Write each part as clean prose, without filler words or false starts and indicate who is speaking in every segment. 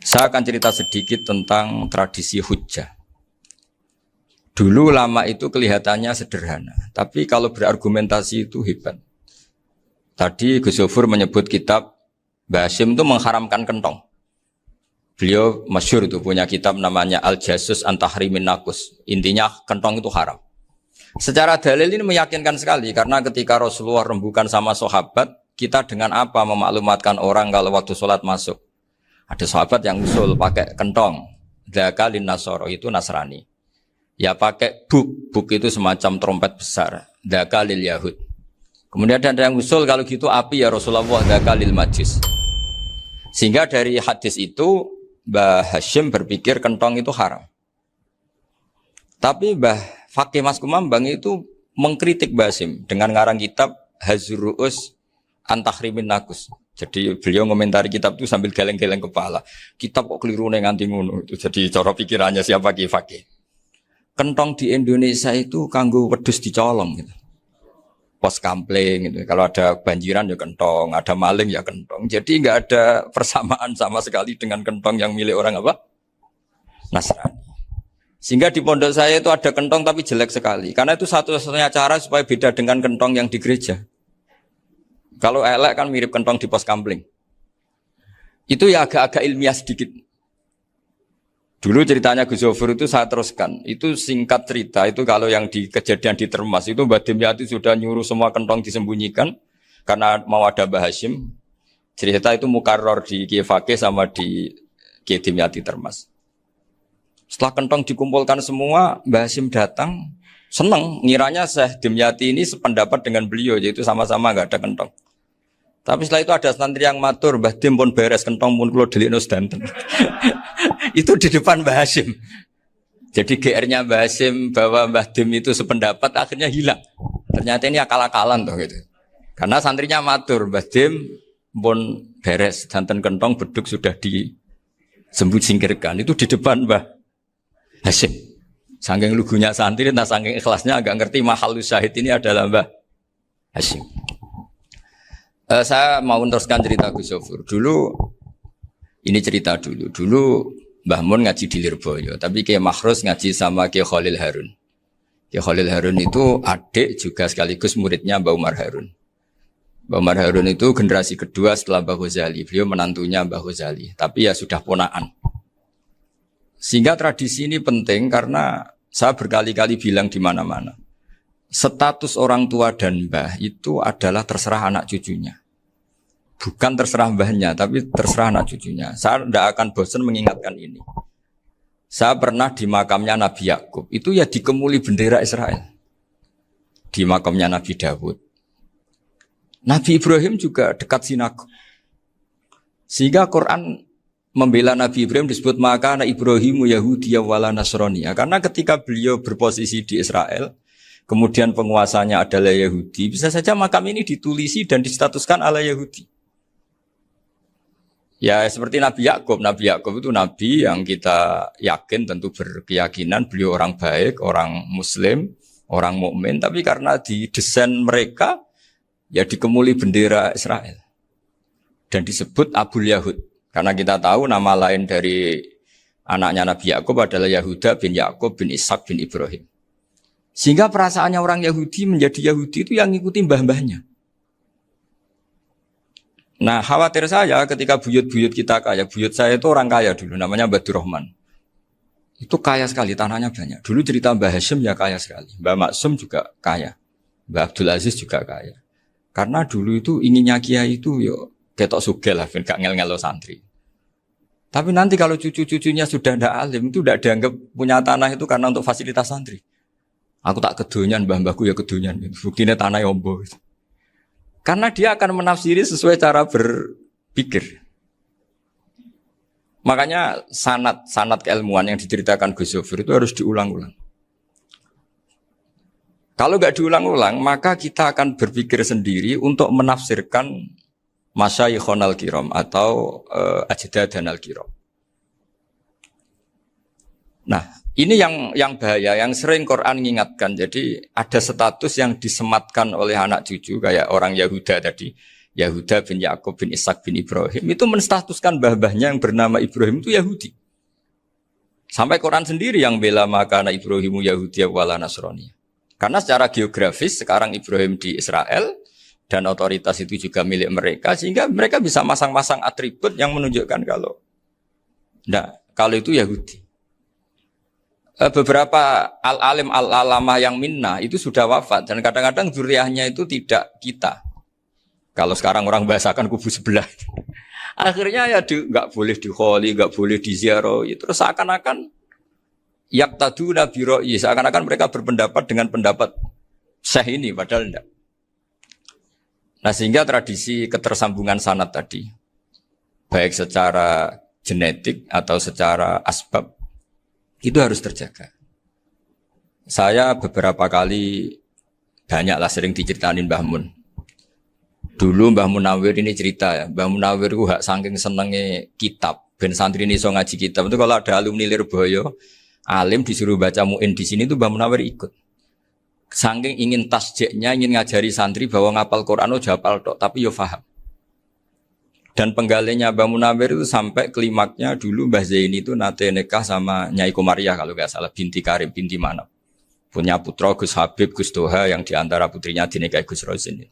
Speaker 1: Saya akan cerita sedikit tentang tradisi hujjah. Dulu lama itu kelihatannya sederhana, tapi kalau berargumentasi itu hebat. Tadi Gus Zofur menyebut kitab Mbah Hasyim itu mengharamkan kentong. Beliau masyhur itu punya kitab namanya Al-Jasus an Tahrimin Nakus. Intinya kentong itu haram. Secara dalil ini meyakinkan sekali karena ketika Rasulullah rembukan sama sahabat, kita dengan apa memaklumatkan orang kalau waktu sholat masuk? Ada sahabat yang usul pakai kentong. Dzakalin Nasoro itu Nasrani. Ya pakai buk itu semacam trompet besar. Dzakalil Yahud. Kemudian ada yang usul kalau gitu api ya Rasulullah dzakalil Majus. Sehingga dari hadis itu Mbah Hasyim berpikir kentong itu haram. Tapi Mbah Fakih Mas Kumambang itu mengkritik Mbah Hasyim dengan ngarang kitab Hazru'us Antahrimin Nakus. Jadi beliau ngomentari kitab itu sambil geleng-geleng kepala. Kitab kok keliru nganti ngono. Itu jadi cara pikirannya siapa Ki Fakih. Kentong di Indonesia itu kanggo wedhus dicolong gitu. Pos kampling gitu. Kalau ada banjiran ya kentong, ada maling ya kentong. Jadi enggak ada persamaan sama sekali dengan kentong yang milik orang apa? Nasrani. Sehingga di pondok saya itu ada kentong tapi jelek sekali. Karena itu satu-satunya cara supaya beda dengan kentong yang di gereja. Kalau elek kan mirip kentong di pos kampling. Itu ya agak-agak ilmiah sedikit. Dulu ceritanya Gus Zofur itu saya teruskan. Itu singkat cerita, itu kalau yang di kejadian di Termas itu Mbah Dimyati sudah nyuruh semua kentong disembunyikan karena mau ada Mbah Hasyim. Cerita itu mukarrar di Kiai Fakih sama di Kiai Dimyati Termas. Setelah kentong dikumpulkan semua, Mbah Hasyim datang, senang, ngiranya Syekh Dimyati ini sependapat dengan beliau, yaitu sama-sama enggak ada kentong. Tapi setelah itu ada santri yang matur, Mbah Dim pun beres kentong pun kula delikno sedanten. Itu di depan Mbah Hasyim. Jadi GR-nya Mbah Hasyim bahwa Mbah Dim itu sependapat akhirnya hilang. Ternyata ini akal-akalan toh gitu. Karena santrinya matur, Mbah Dim pun beres sedanten kentong beduk sudah disingkirkan. Itu di depan Mbah Hasyim. Saking lugunya santri, nah saking ikhlasnya agak ngerti mahalus syahid ini adalah Mbah Hasyim. Saya mau meneruskan cerita Gus Zofur. Dulu Mbah Mun ngaji di Lirboyo, tapi Kiai Makhrus ngaji sama Kiai Khalil Harun. Kiai Khalil Harun itu adik juga sekaligus muridnya Mbah Umar Harun. Mbah Umar Harun itu generasi kedua setelah Mbah Ghazali. Beliau menantunya Mbah Ghazali, tapi ya sudah ponaan. Sehingga tradisi ini penting karena saya berkali-kali bilang di mana-mana. Status orang tua dan mbah itu adalah terserah anak cucunya. Bukan terserah mbahnya, tapi terserah anak cucunya. Saya tidak akan bosan mengingatkan ini. Saya pernah di makamnya Nabi Yakub, itu ya dikemuli bendera Israel. Di makamnya Nabi Dawud. Nabi Ibrahim juga dekat sinagog. Sehingga Quran membela Nabi Ibrahim disebut maka anak Ibrahimu Yahudi wala Nasrani. Karena ketika beliau berposisi di Israel, kemudian penguasanya adalah Yahudi, bisa saja makam ini ditulisi dan distatuskan ala Yahudi. Ya seperti Nabi Yakub. Nabi Yakub itu nabi yang kita yakin tentu berkeyakinan beliau orang baik, orang muslim, orang mukmin, tapi karena di desain mereka ya dikemuli bendera Israel. Dan disebut Abul Yahud. Karena kita tahu nama lain dari anaknya Nabi Yakub adalah Yahuda bin Yakub bin Ishak bin Ibrahim. Sehingga perasaannya orang Yahudi menjadi Yahudi itu yang ngikuti mbah-mbahnya. Nah khawatir saya ketika buyut-buyut kita kaya, buyut saya itu orang kaya dulu, namanya Badur Rahman. Itu kaya sekali, tanahnya banyak. Dulu cerita Mbah Hasyim ya kaya sekali, Mbah Maksum juga kaya, Mbah Abdul Aziz juga kaya. Karena dulu itu inginnya kiai itu yo ketok sugih lah, gak ngel-ngelo santri. Tapi nanti kalau cucu-cucunya sudah ndak alim, itu ndak dianggap punya tanah itu karena untuk fasilitas santri. Aku tak kedonyan, mbah-mbahku ya kedonyan. Buktinya tanah ombo. Karena dia akan menafsiri sesuai cara berpikir. Makanya sanad keilmuan yang diceritakan Gus Zofur itu harus diulang-ulang. Kalau nggak diulang-ulang, maka kita akan berpikir sendiri untuk menafsirkan Masyayikhon al-Kiram atau Ajdadan al-Kiram. Nah, ini yang bahaya, yang sering Quran mengingatkan. Jadi ada status yang disematkan oleh anak cucu kayak orang Yahuda tadi. Yahuda bin Yakub bin Ishak bin Ibrahim itu menstatuskan mbah-mbahnya yang bernama Ibrahim itu Yahudi. Sampai Quran sendiri yang bela makana Ibrahimu Yahudi wala Nasrani. Karena secara geografis sekarang Ibrahim di Israel dan otoritas itu juga milik mereka sehingga mereka bisa masang-masang atribut yang menunjukkan kalau itu Yahudi. Beberapa al-alim al-alamah yang minna itu sudah wafat dan kadang-kadang zuriyahnya itu tidak kita. Kalau sekarang orang bahasakan kubu sebelah. Akhirnya ya nggak boleh dikholi, nggak boleh diziarah. Terus seakan-akan yaktaduna bi ra'yi, seakan-akan mereka berpendapat dengan pendapat syekh ini padahal enggak. Nah, sehingga tradisi ketersambungan sanad tadi baik secara genetik atau secara asbab itu harus terjaga. Saya beberapa kali banyaklah sering diceritain Mbah Mun. Dulu Mbah Munawir ini cerita ya, Mbah Munawir itu saking senenge kitab, ben santri ini so ngaji kitab. Itu kalau ada alumni Lirboyo, alim disuruh baca muin di sini tuh Mbah Munawir ikut. Saking ingin tasjeknya, ingin ngajari santri bahwa ngapal Quran itu hafal tok, tapi yo paham. Dan penggalinya Mbah Munawir itu sampai klimaknya dulu Mbah Zaini itu nate nikah sama Nyai Komariah kalau nggak salah, binti Karim, binti Manap. Punya putra Gus Habib, Gus Doha yang diantara putrinya dinikahi Gus Rozin.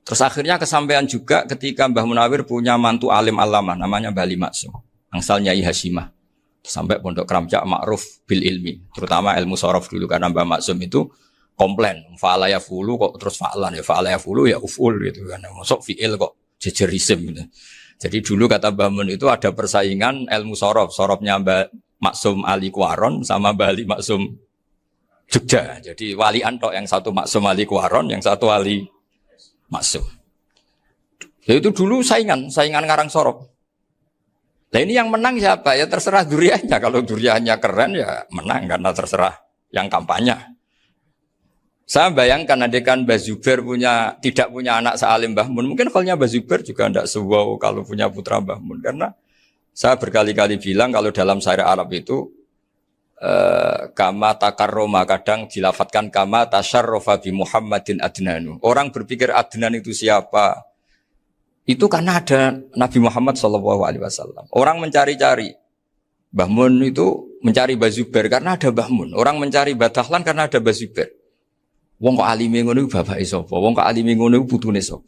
Speaker 1: Terus akhirnya kesampaian juga ketika Mbah Munawir punya mantu alim alamah namanya Mbah Ali Maksum, angsal Nyai Hasimah. Sampai Pondok Kramjak ma'ruf bil ilmi, terutama ilmu sorof dulu karena Mbah Maksum itu komplain, fa'ala ya fulu kok terus fa'lan ya fa'ala ya fulu ya uful gitu kan. Masuk fi'il kok jejer isim gitu. Jadi dulu kata Mbah Mun itu ada persaingan ilmu sorof, sorofnya Mbah Maksum Ali Kuaron sama Mbah Ali Maksum Jogja. Jadi walian tok, yang satu Maksum Ali Kuaron, yang satu Ali Maksum. Ya itu dulu saingan ngarang sorof. Nah ini yang menang siapa? Ya terserah duriannya. Kalau duriannya keren ya menang karena terserah yang kampanye. Saya bayangkan adekan Mbah Zubair tidak punya anak sealim Mbah Mun. Mungkin kalau Mbah Zubair juga tidak sewow kalau punya putra Mbah Mun. Karena saya berkali-kali bilang kalau dalam syair Arab itu kama takarroma, kadang dilafatkan kama tasyarrofa bi Muhammadin adnanu. Orang berpikir Adnan itu siapa? Itu karena ada Nabi Muhammad SAW. Orang mencari-cari Mbah Mun itu mencari Mbah Zubair karena ada Mbah Mun. Orang mencari Mbah Dahlan karena ada Mbah Zubair. Wong kok alime ngono iku bapake sapa? Wong kok alime ngono iku putune sapa?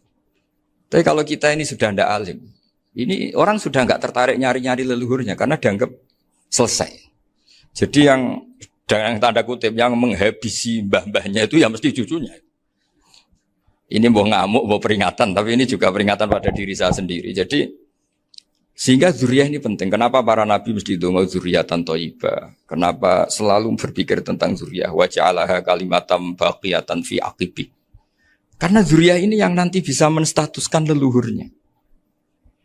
Speaker 1: Tapi kalau kita ini sudah ndak alim, ini orang sudah enggak tertarik nyari-nyari leluhurnya karena dianggap selesai. Jadi yang dengan tanda kutip yang menghabisi mbah-mbahnya itu ya mesti cucunya. Ini mau ngamuk, mau peringatan, tapi ini juga peringatan pada diri saya sendiri. Jadi sehingga zuriyah ini penting. Kenapa para nabi mesti donga zuriyatan thayyibah? Kenapa selalu berpikir tentang zuriyah? Wa ja'alaha kalimatam baqiyatan fi aqibi. Karena zuriyah ini yang nanti bisa menstatuskan leluhurnya.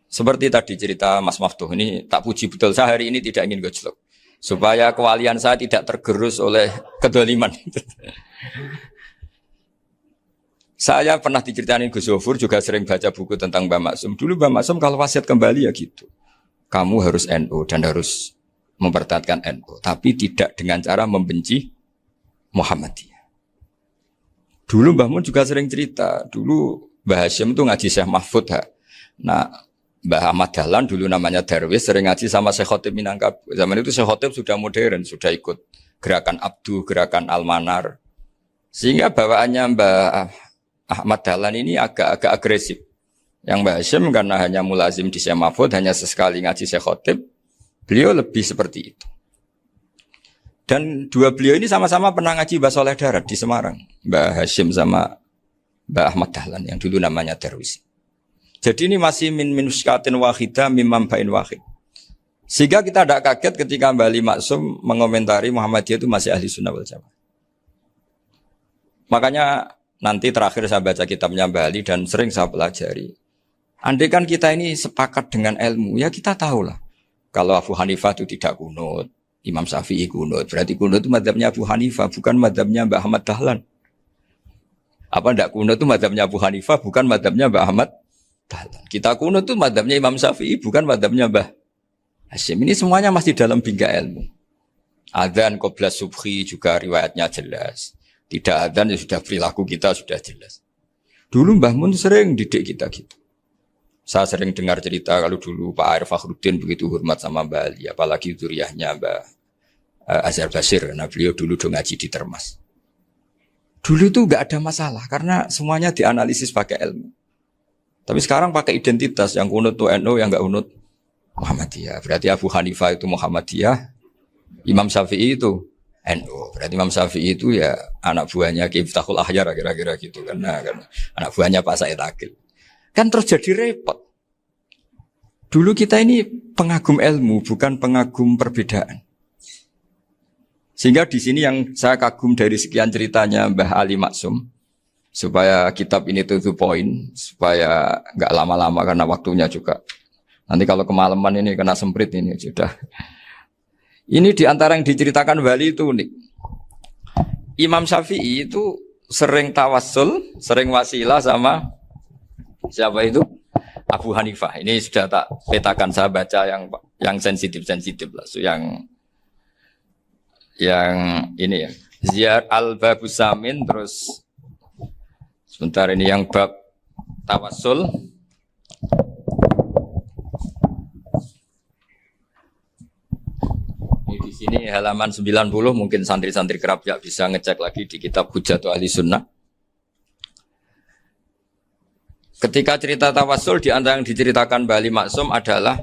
Speaker 1: Seperti tadi cerita Mas Maftuh, ini tak puji betul. Saya hari ini tidak ingin gojlok. Supaya kewalian saya tidak tergerus oleh kedoliman. Saya pernah diceritain Gus Zofur, juga sering baca buku tentang Mbah Maksum. Dulu Mbah Maksum kalau wasiat kembali ya gitu. Kamu harus NU dan harus mempertahankan NU. Tapi tidak dengan cara membenci Muhammadiyah. Dulu Mbah Mun juga sering cerita. Dulu Mbah Hashim itu ngaji Syekh Mahfud. Nah, Mbah Ahmad Dahlan dulu namanya Darwis sering ngaji sama Syekh Khotib Minangkabau. Zaman itu Syekh Khotib sudah modern, sudah ikut gerakan Abdu, gerakan Almanar. Sehingga bawaannya Mbah Ahmad Dahlan ini agak agresif. Yang Mbah Hashim karena hanya mulazim di Syekh Mahfud, hanya sesekali ngaji Syekh Khotib, beliau lebih seperti itu. Dan dua beliau ini sama-sama pernah ngaji Mbah Soleh Darat di Semarang. Mbah Hashim sama Mbah Ahmad Dahlan yang dulu namanya Darwis. Jadi ini masih min minuskatin wahidah mimam bain wahid. Sehingga kita tidak kaget ketika Mbah Ali Maksum mengomentari Muhammadiyah itu masih ahli sunnah wal jamaah. Makanya nanti terakhir saya baca kitabnya Mbah Ali dan sering saya pelajari. Andai kan kita ini sepakat dengan ilmu, ya kita tahulah. Kalau Abu Hanifah itu tidak kunut, Imam Syafi'i kunut, berarti kunut itu mazhabnya Abu Hanifah, bukan mazhabnya Mbah Ahmad Dahlan. Apa tidak kunut itu mazhabnya Abu Hanifah, bukan mazhabnya Mbah Ahmad Dahlan. Kita kunut itu mazhabnya Imam Syafi'i, bukan mazhabnya Mbah Hashim. Ini semuanya masih dalam bingkai ilmu. Adzan qabla subhi juga riwayatnya jelas. Tidak adzan ya sudah perilaku kita sudah jelas. Dulu Mbah Mun sering didik kita gitu. Saya sering dengar cerita kalau dulu Pak Arif Fakhruddin begitu hormat sama Mbah Ali, apalagi zuriyahnya Mbah Azhar Basir, karena beliau dulu do ngaji di Termas. Dulu itu nggak ada masalah karena semuanya dianalisis pakai ilmu. Tapi sekarang pakai identitas, yang kunut itu NU, yang nggak kunut Muhammadiyah. Berarti Abu Hanifah itu Muhammadiyah, Imam Syafi'i itu NU. Berarti Imam Syafi'i itu ya anak buahnya Ki Miftahul Ahyar kira-kira gitu kan anak buahnya Pak Said Akil. Kan terus jadi repot. Dulu kita ini pengagum ilmu, bukan pengagum perbedaan. Sehingga di sini yang saya kagum dari sekian ceritanya Mbah Ali Maksum, supaya kitab ini to the point, supaya nggak lama-lama karena waktunya juga. Nanti kalau kemalaman ini kena semprit ini sudah. Ini diantara yang diceritakan Bali itu unik. Imam Syafi'i itu sering tawassul, sering wasilah sama siapa itu? Abu Hanifah. Ini sudah tak petakan, saya baca yang sensitif lah. So, yang ini ya. Ziyar al-Babus Samin, terus sebentar ini yang bab tawassul. Di sini halaman 90, mungkin santri-santri kerap ya bisa ngecek lagi di kitab Hujjatul Ahli Sunnah. Ketika cerita tawassul, di antara yang diceritakan Bali Maksum adalah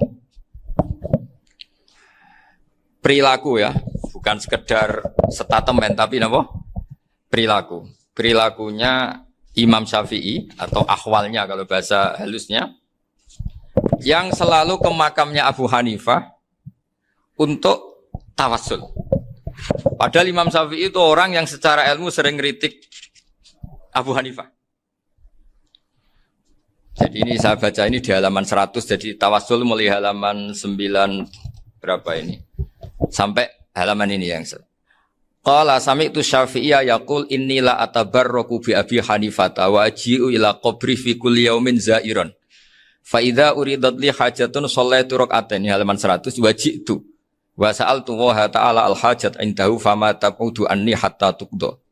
Speaker 1: perilaku ya, bukan sekedar statement tapi apa? Perilaku. Perilakunya Imam Syafi'i atau ahwalnya kalau bahasa halusnya, yang selalu ke makamnya Abu Hanifah untuk tawassul. Padahal Imam Syafi'i itu orang yang secara ilmu sering kritik Abu Hanifah. Jadi ini saya baca ini di halaman 100, jadi tawassul mulai halaman 9 berapa ini? Sampai halaman ini yang Qala sami'tu Syafi'iyya yaqul inni la atabarraku bi Abi Hanifah wa aji'u ila qabri fi kulli yaumin za'iran. Fa idza uridat li hajatun shallaitu rak'atain, halaman 100, waji'tu wa sa'altu wa ta'ala al-hajat indahu fama taqudu anni hatta tuqda.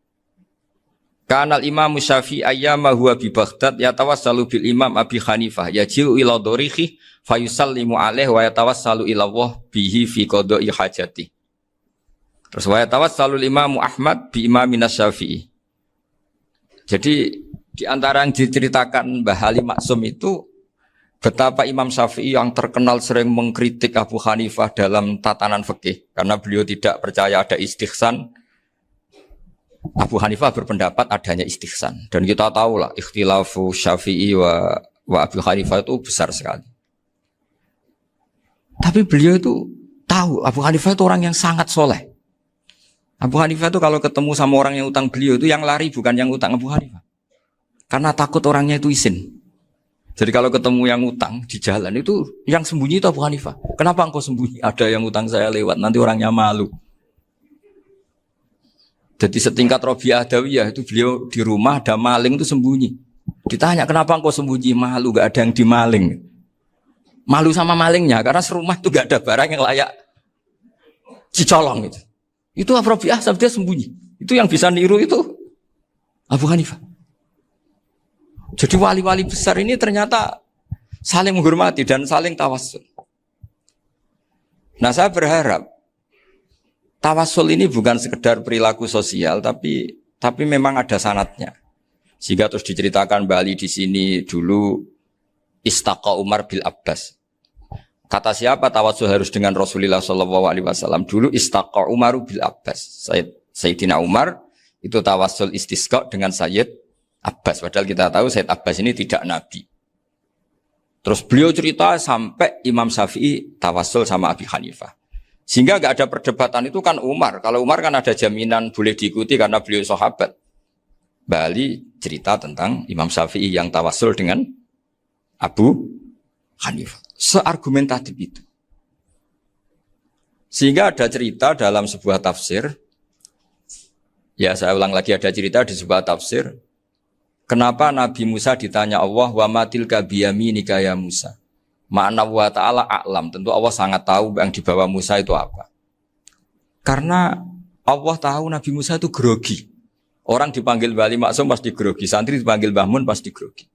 Speaker 1: Kanal Imam Syafi'i ayyama huwa bi Baghdad yatawassalu bil Imam Abi Hanifah yaji'u ila dorihi fayusallimu alaihi wa yatawassalu ila Allah bihi fi qada'i hajati. Terus wa yatawassalu Imam Ahmad bi Imamina Syafi'i. Jadi di antara yang diceritakan Mbah Ali Maksum itu betapa Imam Syafi'i yang terkenal sering mengkritik Abu Hanifah dalam tatanan fikih karena beliau tidak percaya ada istihsan. Abu Hanifah berpendapat adanya istihsan, dan kita tahu lah ikhtilafu Syafi'i wa Abu Hanifah itu besar sekali. Tapi beliau itu tahu Abu Hanifah itu orang yang sangat soleh. Abu Hanifah itu kalau ketemu sama orang yang utang beliau itu yang lari bukan yang utang Abu Hanifah, karena takut orangnya itu izin. Jadi kalau ketemu yang utang di jalan itu yang sembunyi itu Abu Hanifah. Kenapa engkau sembunyi? Ada yang utang saya lewat, nanti orangnya malu. Jadi setingkat Robiah Adawiyah itu beliau di rumah ada maling itu sembunyi. Ditanya kenapa engkau sembunyi? Malu, gak ada yang dimaling. Malu sama malingnya karena serumah itu gak ada barang yang layak dicolong itu. Itu Robiah dia sembunyi. Itu yang bisa niru itu Abu Hanifah. Jadi wali-wali besar ini ternyata saling menghormati dan saling tawassul. Nah, saya berharap tawassul ini bukan sekedar perilaku sosial, tapi memang ada sanadnya. Sehingga terus diceritakan Bali di sini dulu istaqa Umar bil Abbas. Kata siapa tawassul harus dengan Rasulullah SAW? Dulu istaqa Umar bil Abbas. Sayyidina Umar itu tawassul istisqa dengan Sayyid Abbas, padahal kita tahu Said Abbas ini tidak nabi. Terus beliau cerita sampai Imam Syafi'i tawassul sama Abi Hanifah. Sehingga gak ada perdebatan itu kan Umar. Kalau Umar kan ada jaminan boleh diikuti karena beliau sahabat. Bali cerita tentang Imam Syafi'i yang tawassul dengan Abu Hanifah. Seargumentatif itu. Sehingga ada cerita dalam sebuah tafsir. Ya saya ulang lagi, ada cerita di sebuah tafsir. Kenapa Nabi Musa ditanya Allah, wa matilka biyaminika ya Musa? Ma'ana wa ta'ala a'lam. Tentu Allah sangat tahu yang dibawa Musa itu apa. Karena Allah tahu Nabi Musa itu grogi. Orang dipanggil Wali Maksum pasti grogi, santri dipanggil Mbah Mun pasti grogi.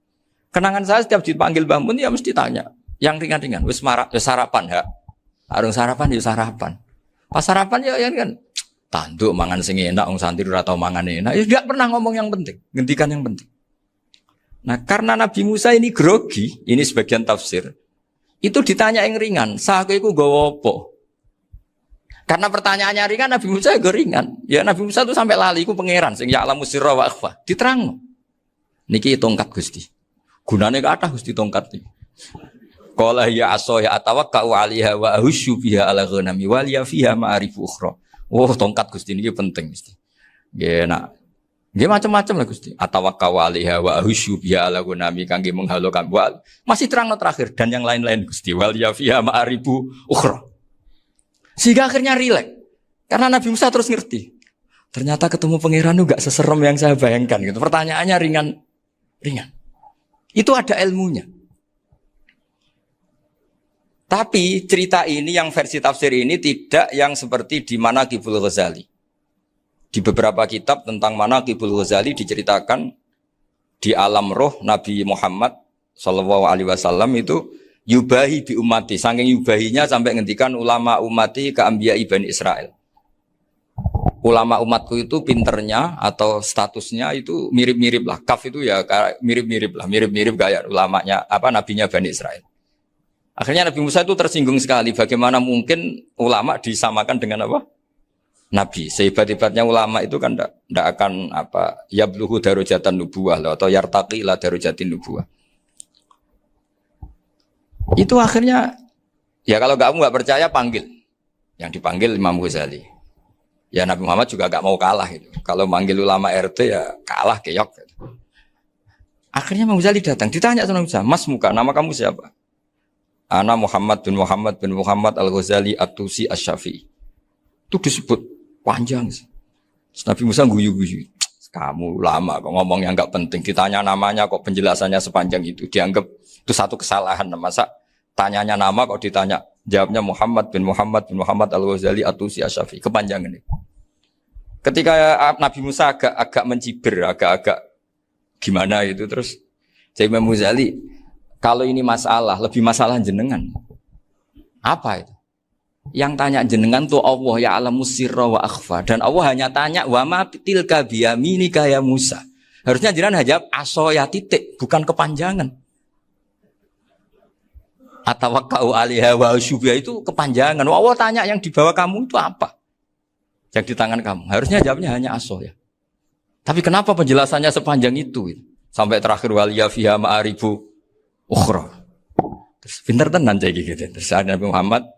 Speaker 1: Kenangan saya setiap dipanggil Mbah Mun ya mesti tanya, yang ringan-ringan, wis sarapan ya. Arung sarapan ya sarapan. Pas sarapan ya kan tanduk mangan sing enak, wong santri ora tau mangan enak. Ya enggak pernah ngomong yang penting, ngendikan yang penting. Nah, karena Nabi Musa ini grogi, ini sebagian tafsir. Itu ditanya yang ringan, "Sake iku nggawa apa?" Karena pertanyaannya ringan, Nabi Musa juga ringan. Ya Nabi Musa itu sampai lali, itu pangeran. Sing ya'lamu sirra wa akhfa. Diterang. Niki tongkat Gusti. Gunanya ke atas Gusti tongkat ini. Qala ya asoya atawakka'u 'alaiha wa ahusyu biha 'ala ghanami wa liya fiha ma'arifu ukhra. Oh, tongkat Gusti niki penting Gusti. Nggih nak. Nggih macam-macam lah Gusti. Atawakka'u 'alaiha wa ahusyu biha 'ala ghanami kangge menghalokan. Masih terang terakhir dan yang lain-lain Gusti. Wa liya fiha ma'arifu ukhra. Sehingga akhirnya rileks. Karena Nabi Musa terus ngerti. Ternyata ketemu pangeran itu gak seserem yang saya bayangkan. Gitu. Pertanyaannya ringan. Itu ada ilmunya. Tapi cerita ini yang versi tafsir ini tidak yang seperti di Manaqibul Ghazali. Di beberapa kitab tentang Manaqibul Ghazali diceritakan di alam roh Nabi Muhammad SAW itu yubahi bi umati, saking yubahinya sampai ngendikan ulama umati ke anbiya Bani Israel. Ulama umatku itu pinternya atau statusnya itu mirip-mirip lah. Kaf itu ya mirip-mirip lah, mirip-mirip kayak ulamanya nabinya Bani Israel. Akhirnya Nabi Musa itu tersinggung sekali. Bagaimana mungkin ulama disamakan dengan apa? Nabi. Sehebat-hebatnya ulama itu kan tidak akan yabluhu darajatan nubuwah atau yartaqi ila darajatin nubuwah. Itu akhirnya, ya kalau kamu nggak percaya panggil, yang dipanggil Imam Ghazali. Ya Nabi Muhammad juga nggak mau kalah itu. Kalau manggil ulama RT ya kalah keok. Gitu. Akhirnya Imam Ghazali datang, ditanya sama Musa, "Mas Muka, nama kamu siapa?" "Ana Muhammad bin Muhammad Al-Ghazali At-Tusi Asy-Syafi'i." Itu disebut panjang. Terus Nabi Musa guyu-guyu. "Kamu ulama kok ngomong yang nggak penting, ditanya namanya kok penjelasannya sepanjang itu, dianggap itu satu kesalahan. Masa tanyanya nama kok ditanya jawabnya Muhammad bin Muhammad Al-Ghazali At-Tusi Asy-Syafi'i, kepanjangan ini." Ketika Nabi Musa agak mencibir, agak gimana itu, terus jadi Imam Ghazali, "Kalau ini masalah, lebih masalah jenengan." "Apa itu?" "Yang tanya jenengan tuh Allah ya alamu sirra wa akhfa, dan Allah hanya tanya wa ma tilka biyaminika ya Musa." Harusnya jenengan jawab asoya titik, bukan kepanjangan. Atawakka'u 'alaiha wa syubha itu kepanjangan. Allah tanya yang di bawah kamu itu apa? Yang di tangan kamu. Harusnya jawabnya hanya asoya. Tapi kenapa penjelasannya sepanjang itu? Sampai terakhir waliya fiha ma'arifu ukhra. Terus pinter tenan kayak gitu. Terus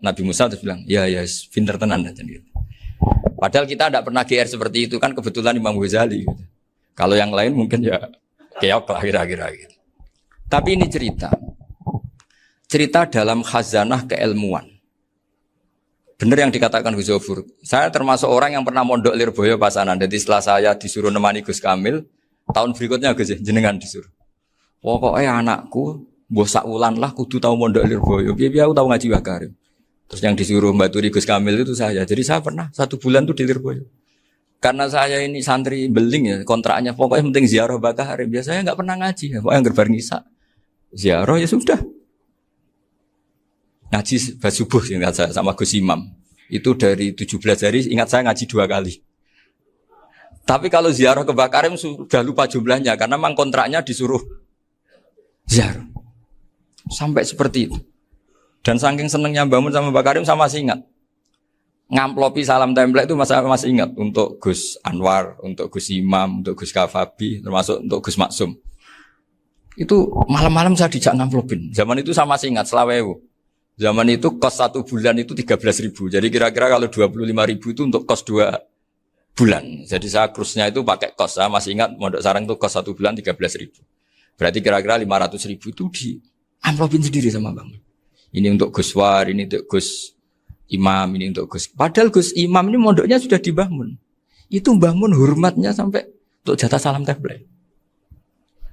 Speaker 1: Nabi Musa terus bilang, ya pinter tenan aja gitu. Padahal kita tidak pernah GR seperti itu kan, kebetulan Imam Ghazali gitu. Kalau yang lain mungkin ya keok lah kira-kira gitu. Tapi ini cerita dalam khazanah keilmuan. Benar yang dikatakan Gus Zofur. Saya termasuk orang yang pernah mondok Lirboyo Pasanan. Jadi setelah saya disuruh nemani Gus Kamil, tahun berikutnya Gus jenengan disuruh. Pokoknya anakku bosak ulan lah kudu tahu mondok Lirboyo. Biar aku tahu ngaji Wakarim. Terus yang disuruh Mbak Turi Gus Kamil itu saya. Jadi saya pernah 1 bulan tuh di Lirboyo. Karena saya ini santri beling ya, kontraknya pokoknya penting ziarah Bakarim. Biasanya nggak pernah ngaji. Pokoknya gerbareng Isa. Ziarah ya sudah. Ngaji pas subuh ingat saya sama Gus Imam. Itu dari 17 hari ingat saya ngaji 2 kali. Tapi kalau ziarah ke Bakarim sudah lupa jumlahnya karena memang kontraknya disuruh ziarah. Sampai seperti itu. Dan saking senengnya bangun sama Bakarim saya masih ingat. Ngamplopi salam template itu masih ingat untuk Gus Anwar, untuk Gus Imam, untuk Gus Kafabi, termasuk untuk Gus Maksum. Itu malam-malam saya dijak ngamplopin. Zaman itu saya masih ingat selawewu. Zaman itu kos 1 bulan itu 13.000. Jadi kira-kira kalau 25.000 itu untuk kos 2 bulan. Jadi saya krusnya itu pakai kos. Saya masih ingat Mondok Sarang itu kos 1 bulan 13.000. Berarti kira-kira 500.000 itu di amplopin sendiri sama Bang. Ini untuk Gus War, ini untuk Gus Imam, ini untuk Gus. Padahal Gus Imam ini mondoknya sudah dibangun. Itu bangun hormatnya sampai untuk jatah salam tabligh.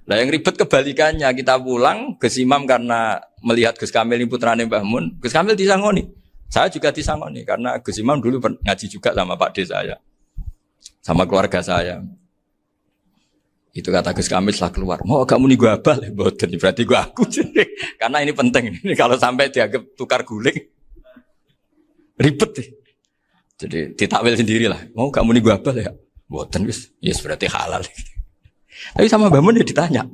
Speaker 1: Nah yang ribet kebalikannya, kita pulang Gus Imam karena melihat Gus Kamil ini putrane Mbah Mun, Gus Kamil disangoni. Saya juga disangoni karena Gus Imam dulu ngaji juga sama Pak D saya. Sama keluarga saya. Itu kata Gus Kamil setelah keluar. Mau agak muni gua abal, boten berarti gua aku. Karena ini penting. Ini kalau sampai dianggap tukar guling, ribet deh. Jadi ditakwil sendirilah. Mau gak muni gua abal ya? Boten wis. Yes berarti halal. Tapi sama Mbah Mun ya ditanya.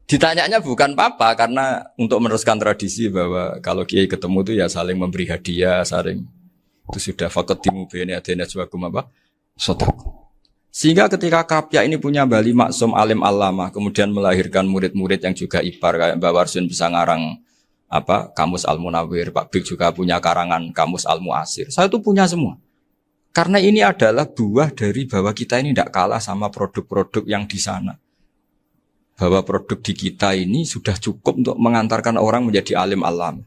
Speaker 1: Ditanyanya bukan apa karena untuk meneruskan tradisi bahwa kalau kiai ketemu itu ya saling memberi hadiah, saling itu sudah faqaddimu baina adena jawakum apa? Sotak. Sehingga ketika Kapya ini punya Bali Maksum alim alama, kemudian melahirkan murid-murid yang juga ipar kayak Mbak Warsun bisa ngarang apa Kamus Al Munawir, Pak Bik juga punya karangan Kamus Al Muasir. Saya itu punya semua. Karena ini adalah buah dari bahwa kita ini tidak kalah sama produk-produk yang di sana. Bahwa produk di kita ini sudah cukup untuk mengantarkan orang menjadi alim alama.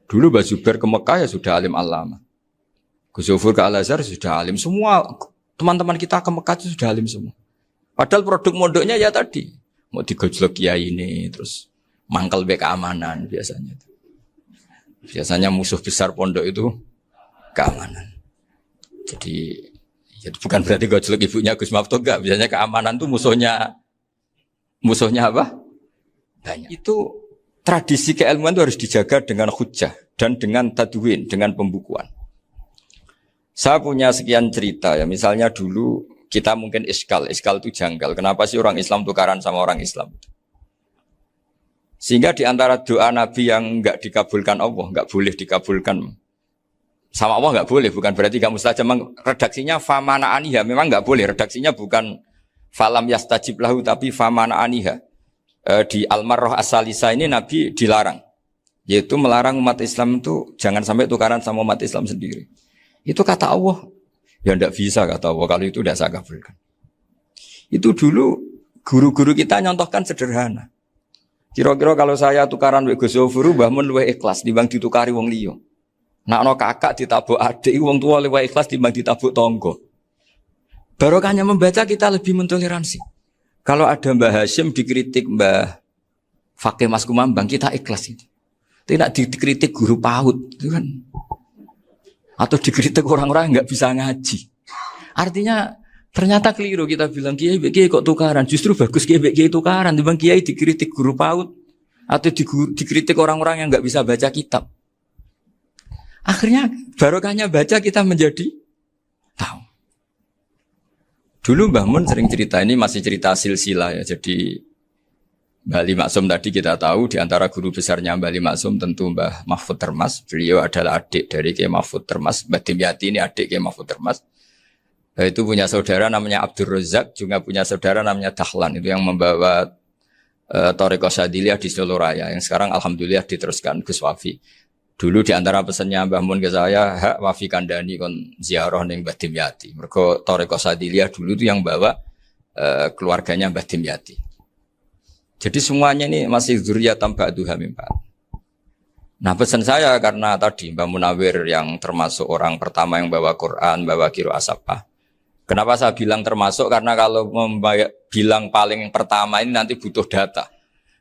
Speaker 1: Dulu Mbak Zubair ke Mekah ya sudah alim alama. Gus Zufur ke Al-Azhar sudah alim semua. Teman-teman kita ke Mekah itu sudah alim semua. Padahal produk mondoknya ya tadi. Mau digojlok kiai ini, terus mangkel be keamanan biasanya. Biasanya musuh besar pondok itu keamanan. Jadi ya bukan berarti gojlok ibunya Gus Maftuh enggak. Biasanya keamanan itu musuhnya apa? Banyak. Itu tradisi keilmuan itu harus dijaga dengan hujjah dan dengan tadwin, dengan pembukuan. Saya punya sekian cerita ya, misalnya dulu kita mungkin iskal itu janggal. Kenapa sih orang Islam tukaran sama orang Islam? Sehingga di antara doa Nabi yang enggak dikabulkan Allah, enggak boleh dikabulkan sama Allah enggak boleh, bukan berarti enggak mustajab. Redaksinya famana aniha, memang enggak boleh. Redaksinya bukan falam yastajib lahu tapi famana aniha. Di Al-Marrah As-Salisa ini Nabi dilarang, yaitu melarang umat Islam itu jangan sampai tukaran sama umat Islam sendiri. Itu kata Allah, ya tidak bisa kata Allah, kalau itu tidak saya kabulkan. Itu dulu guru-guru kita nyontohkan sederhana. Kira-kira kalau saya tukaran wek Gus Zofuru, Mbah Mun luwih ikhlas dibanding ditukari wong liya. Nek ana kakak ditabuk adik, wong tua luwih ikhlas dibanding ditabuk tangga. Barokahnya membaca kita lebih mentoleransi. Kalau ada Mbah Hashim dikritik Mbah Fakih Mas Kumambang, kita ikhlas itu. Tidak dikritik guru PAUD, itu kan. Atau dikritik orang-orang yang nggak bisa ngaji. Artinya ternyata keliru kita bilang kiai kok tukaran. Justru bagus kiai tukaran. Dibanding kiai dikritik guru PAUD atau dikritik orang-orang yang nggak bisa baca kitab. Akhirnya barokahnya baca kita menjadi tahu. Dulu Mbah Mun sering cerita, ini masih cerita silsilah ya. Jadi Mbah Ali Maksum tadi kita tahu di antara guru besarnya Mbah Ali Maksum tentu Mbah Mahfud Termas. Beliau adalah adik dari Kiai Mahfud Termas. Mbah Dimyati ini adik Kiai Mahfud Termas. Itu punya saudara namanya Abdul Razak, juga punya saudara namanya Dahlan. Itu yang membawa Thariqah Syadziliyah di Solo Raya. Yang sekarang alhamdulillah diteruskan Gus Wafi. Dulu di antara pesannya Mbah Mun ke saya, hak Wafi kandani kon ziarah ning Mbah Dimyati. Mergo Thariqah Syadziliyah dulu itu yang bawa keluarganya Mbah Dimyati. Jadi semuanya ini masih dzurriyyatan ba'duha min ba'd. Nah pesan saya karena tadi Mbah Munawir yang termasuk orang pertama yang bawa Quran, bawa Qiraah Sab'ah. Kenapa saya bilang termasuk? Karena kalau bilang paling pertama ini nanti butuh data.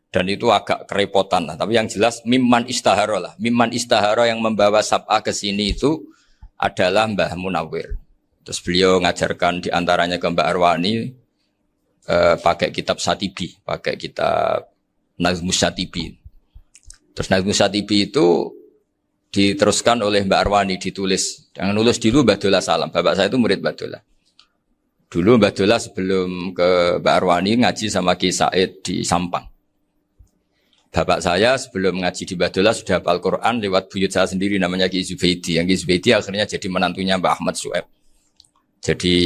Speaker 1: Dan itu agak kerepotan lah. Tapi yang jelas mimman istahara lah. Mimman istahara yang membawa Sab'ah ke sini itu adalah Mbah Munawir. Terus beliau ngajarkan diantaranya ke Mbak Arwani, pakai kitab Satibi, pakai kitab Nazmus Satibi. Terus Nazmus Satibi itu diteruskan oleh Mbak Arwani, ditulis. Yang nulis dulu Mbak Dola Salam. Bapak saya itu murid Mbak Dola. Dulu Mbak Dola sebelum ke Mbak Arwani ngaji sama Ki Said di Sampang. Bapak saya sebelum ngaji di Mbak Dola sudah hafal Quran lewat buyut saya sendiri namanya Ki Zubaidi. Yang Ki Zubaidi akhirnya jadi menantunya Mbak Ahmad Su'eb. Jadi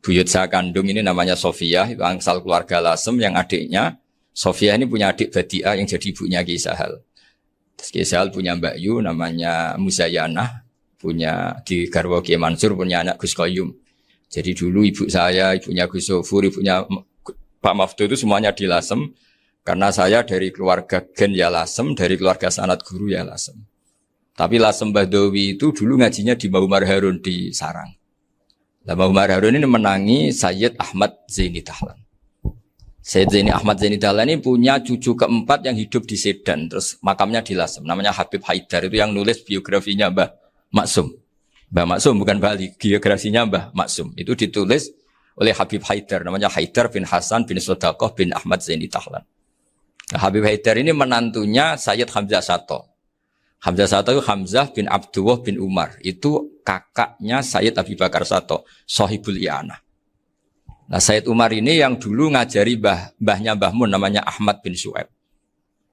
Speaker 1: buyut saya kandung ini namanya Sofia, itu angsal keluarga Lasem yang adiknya. Sofia ini punya adik Badi'ah yang jadi ibunya Ki Sahal. Terus Ki Sahal punya Mbak Yu namanya Muzayanah, punya di Garwo Ki Mansur punya anak Gus Qayyum. Jadi dulu ibu saya, ibunya Gus Sofur, ibunya Pak Maftu itu semuanya di Lasem. Karena saya dari keluarga Gen ya Lasem, dari keluarga sanad guru ya Lasem. Tapi Lasem Bahdawi itu dulu ngajinya di Mbah Umar Harun di Sarang. Mbah Umar Harun ini menangi Sayyid Ahmad Zaini Dahlan. Sayyid Zaini Ahmad Zaini Dahlan ini punya cucu keempat yang hidup di Sedan. Terus makamnya di Lasem. Namanya Habib Haidar. Itu yang nulis biografinya Mbah Maksum. Mbah Maksum bukan Bali. Biografinya Mbah Maksum. Itu ditulis oleh Habib Haidar, namanya Haidar bin Hasan bin Sodaqoh bin Ahmad Zaini Tahlan. Nah, Habib Haidar ini menantunya Sayyid Hamzah Sato. Hamzah Sato itu Hamzah bin Abdullah bin Umar. Itu kakaknya Sayyid Abi Bakar Sato, Sohibul I'anah. Nah, Sayyid Umar ini yang dulu ngajari mbahnya Mbah Mun namanya Ahmad bin Su'aib.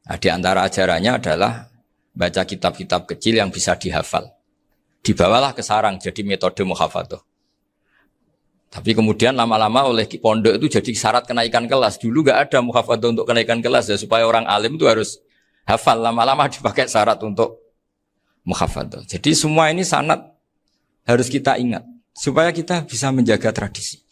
Speaker 1: Nah, di antara ajarannya adalah baca kitab-kitab kecil yang bisa dihafal. Dibawalah ke sarang jadi metode muhafadzah. Tapi kemudian lama-lama oleh pondok itu jadi syarat kenaikan kelas. Dulu gak ada muhafadzah untuk kenaikan kelas ya, supaya orang alim itu harus hafal. Lama-lama dipakai syarat untuk muhafadzah. Jadi semua ini sanad harus kita ingat supaya kita bisa menjaga tradisi.